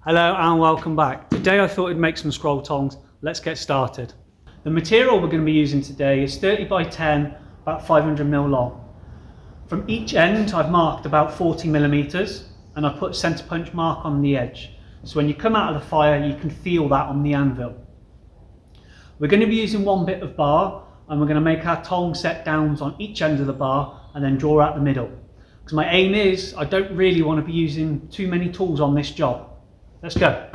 Hello and welcome back. Today I thought I'd make some scroll tongs. Let's get started. The material we're going to be using today is 30 by 10, about 500mm long. From each end I've marked about 40mm and I've put a centre punch mark on the edge. So when you come out of the fire you can feel that on the anvil. We're going to be using one bit of bar and we're going to make our tong set downs on each end of the bar and then draw out the middle. Because my aim is I don't really want to be using too many tools on this job. Let's go.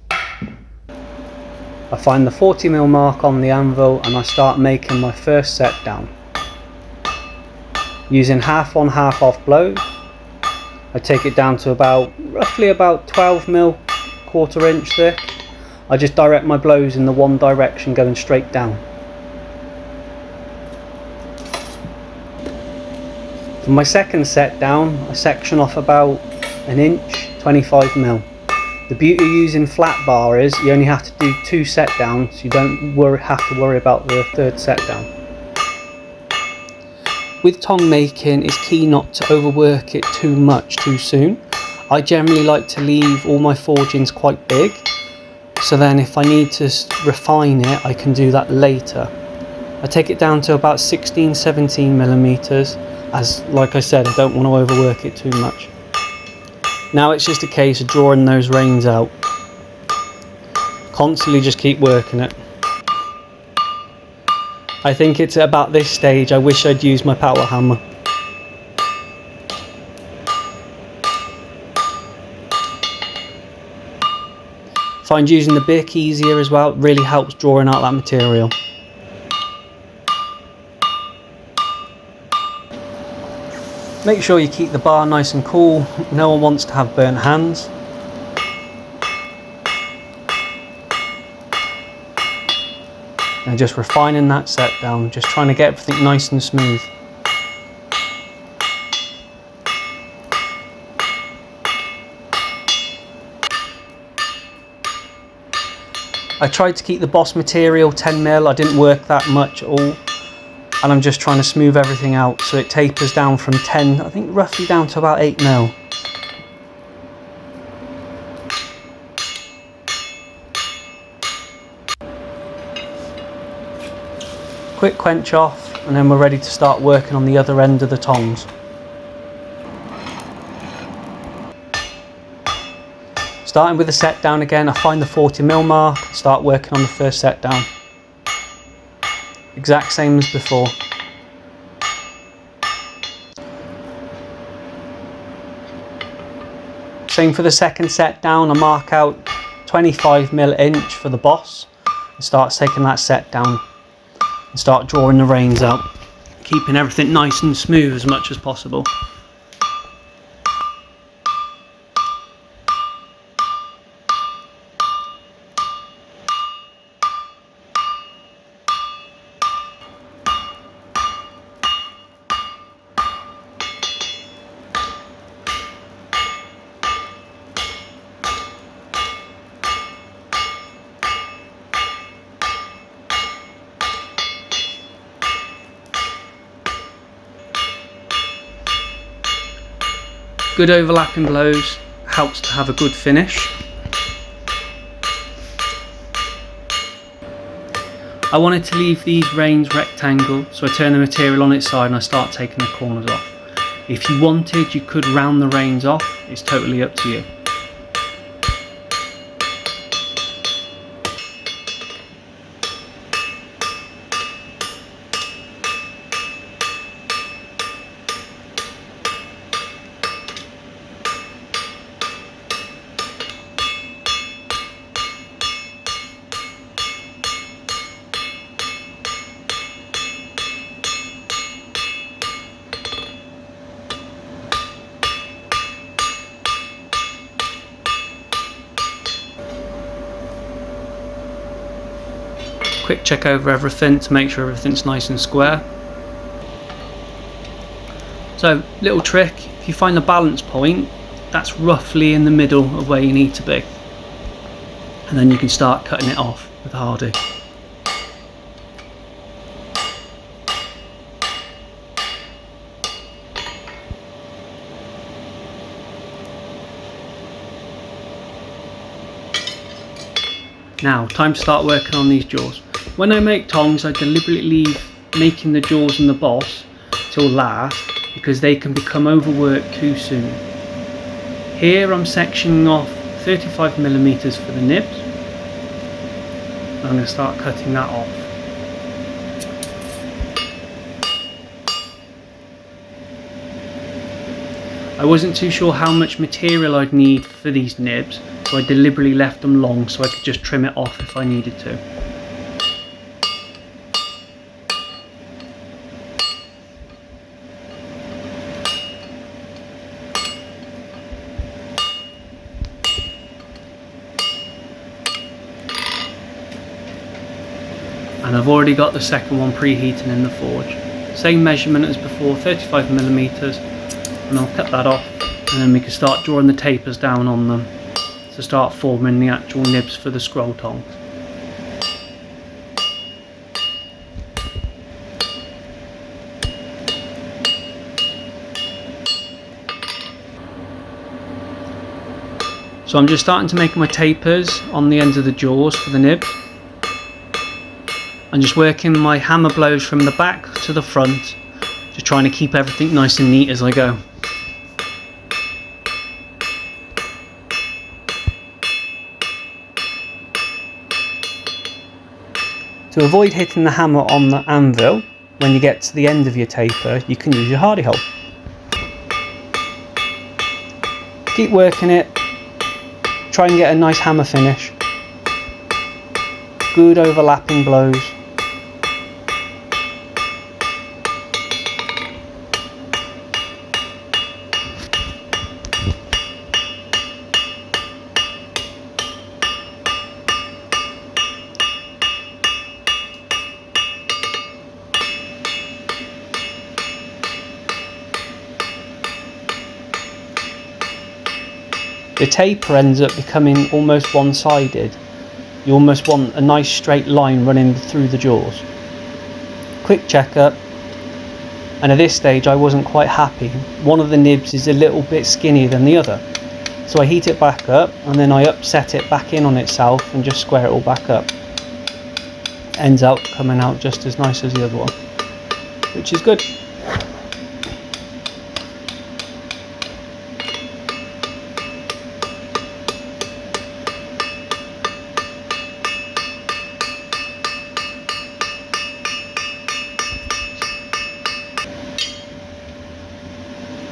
I find the 40mm mark on the anvil and I start making my first set down. Using half on half off blows, I take it down to roughly about 12mm, 1/4 inch thick. I just direct my blows in the one direction going straight down. For my second set down, I section off about 1 inch, 25mm. The beauty of using flat bar is you only have to do 2 set downs, so you don't have to worry about the third set down. With tong making, it's key not to overwork it too much too soon. I generally like to leave all my forgings quite big, so then if I need to refine it I can do that later. I take it down to about 16-17mm, as like I said I don't want to overwork it too much. Now it's just a case of drawing those reins out. Constantly just keep working it. I think it's at about this stage I wish I'd used my power hammer. Find using the bick easier as well, it really helps drawing out that material. Make sure you keep the bar nice and cool, no one wants to have burnt hands. And just refining that set down, just trying to get everything nice and smooth. I tried to keep the boss material 10mm, I didn't work that much at all. And I'm just trying to smooth everything out so it tapers down from 10, I think roughly down to about 8mm. Quick quench off and then we're ready to start working on the other end of the tongs. Starting with the set down again, I find the 40mm mark, start working on the first set down. Exact same as before. Same for the second set down, I mark out 25mm inch for the boss and start taking that set down and start drawing the reins out, keeping everything nice and smooth as much as possible. Good overlapping blows helps to have a good finish. I wanted to leave these reins rectangle, so I turn the material on its side and I start taking the corners off. If you wanted, you could round the reins off, it's totally up to you. Quick check over everything to make sure everything's nice and square. So, little trick, if you find the balance point, that's roughly in the middle of where you need to be. And then you can start cutting it off with a hardy. Now, time to start working on these jaws. When I make tongs, I deliberately leave making the jaws and the boss till last because they can become overworked too soon. Here I'm sectioning off 35mm for the nibs. I'm going to start cutting that off. I wasn't too sure how much material I'd need for these nibs, so I deliberately left them long so I could just trim it off if I needed to. And I've already got the second one preheating in the forge. Same measurement as before, 35mm, and I'll cut that off, and then we can start drawing the tapers down on them to start forming the actual nibs for the scroll tongs. So I'm just starting to make my tapers on the ends of the jaws for the nibs. I'm just working my hammer blows from the back to the front, just trying to keep everything nice and neat as I go. To avoid hitting the hammer on the anvil, when you get to the end of your taper, you can use your hardy hole. Keep working it, try and get a nice hammer finish. Good overlapping blows. The taper ends up becoming almost one-sided. You almost want a nice straight line running through the jaws. Quick checkup, and at this stage I wasn't quite happy. One of the nibs is a little bit skinnier than the other. So I heat it back up and then I upset it back in on itself and just square it all back up. Ends up coming out just as nice as the other one, which is good.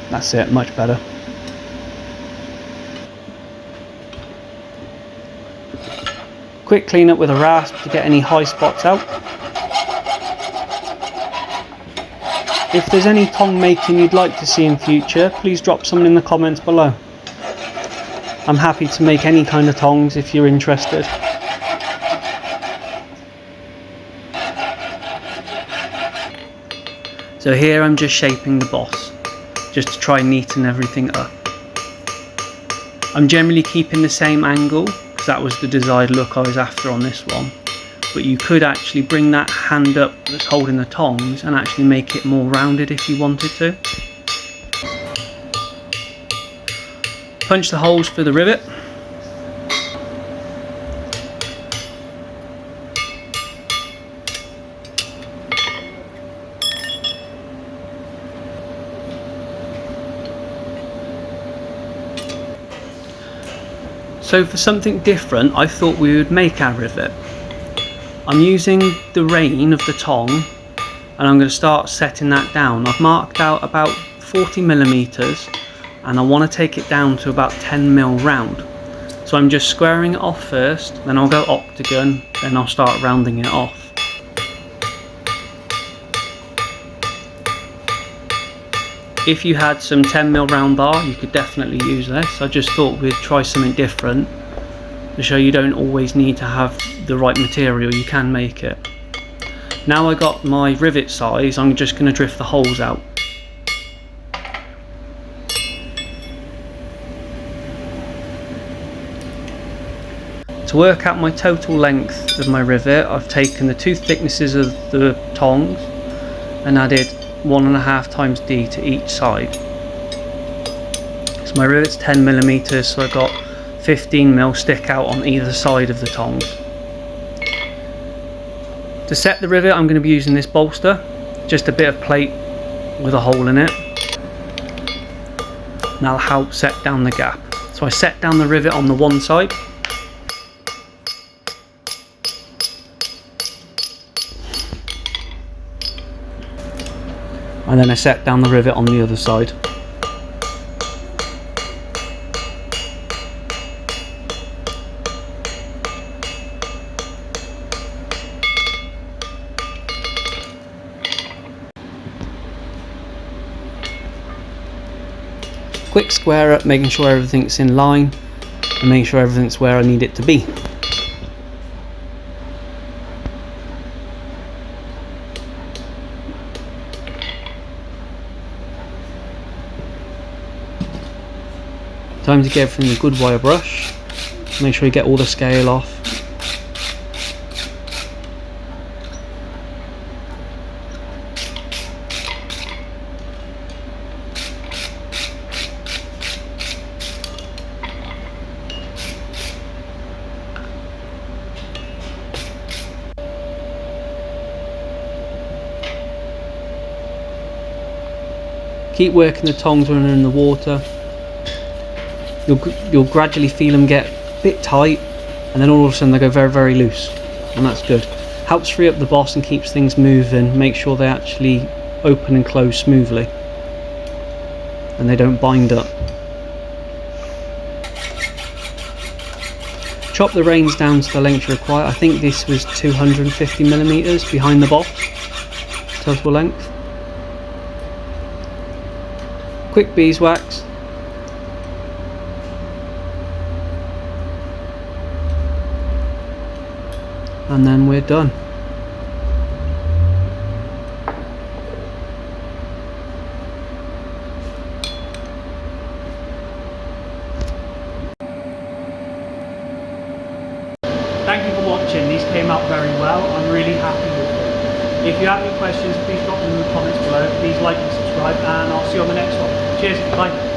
That's it, much better. Quick clean up with a rasp to get any high spots out. If there's any tong making you'd like to see in future, please drop some in the comments below. I'm happy to make any kind of tongs if you're interested. So here I'm just shaping the boss, just to try and neaten everything up. I'm generally keeping the same angle, because that was the desired look I was after on this one. But you could actually bring that hand up that's holding the tongs and actually make it more rounded if you wanted to. Punch the holes for the rivet. So for something different, I thought we would make our rivet. I'm using the rein of the tong and I'm going to start setting that down. I've marked out about 40mm and I want to take it down to about 10mm round. So I'm just squaring it off first, then I'll go octagon, then I'll start rounding it off. If you had some 10mm round bar, you could definitely use this. I just thought we'd try something different to show you don't always need to have the right material, you can make it. Now I got my rivet size, I'm just going to drift the holes out. To work out my total length of my rivet, I've taken the two thicknesses of the tongs and added 1.5 times D to each side. So my rivet's 10mm, so I got 15mm stick out on either side of the tongs. To set the rivet, I'm going to be using this bolster, just a bit of plate with a hole in it, and that'll help set down the gap. So I set down the rivet on the one side, and then I set down the rivet on the other side. Quick square up, making sure everything's in line and making sure everything's where I need it to be. Time to get everything with a good wire brush. Make sure you get all the scale off. Keep working the tongs when they're in the water. You'll gradually feel them get a bit tight, and then all of a sudden they go very, very loose, and that's good. Helps free up the boss and keeps things moving. Make sure they actually open and close smoothly, and they don't bind up. Chop the reins down to the length you require. I think this was 250mm behind the boss, total length. Quick beeswax. And then we're done. Thank you for watching. These came out very well. I'm really happy with them. If you have any questions, please drop them in the comments below. Please like and subscribe, and I'll see you on the next one. Cheers, bye.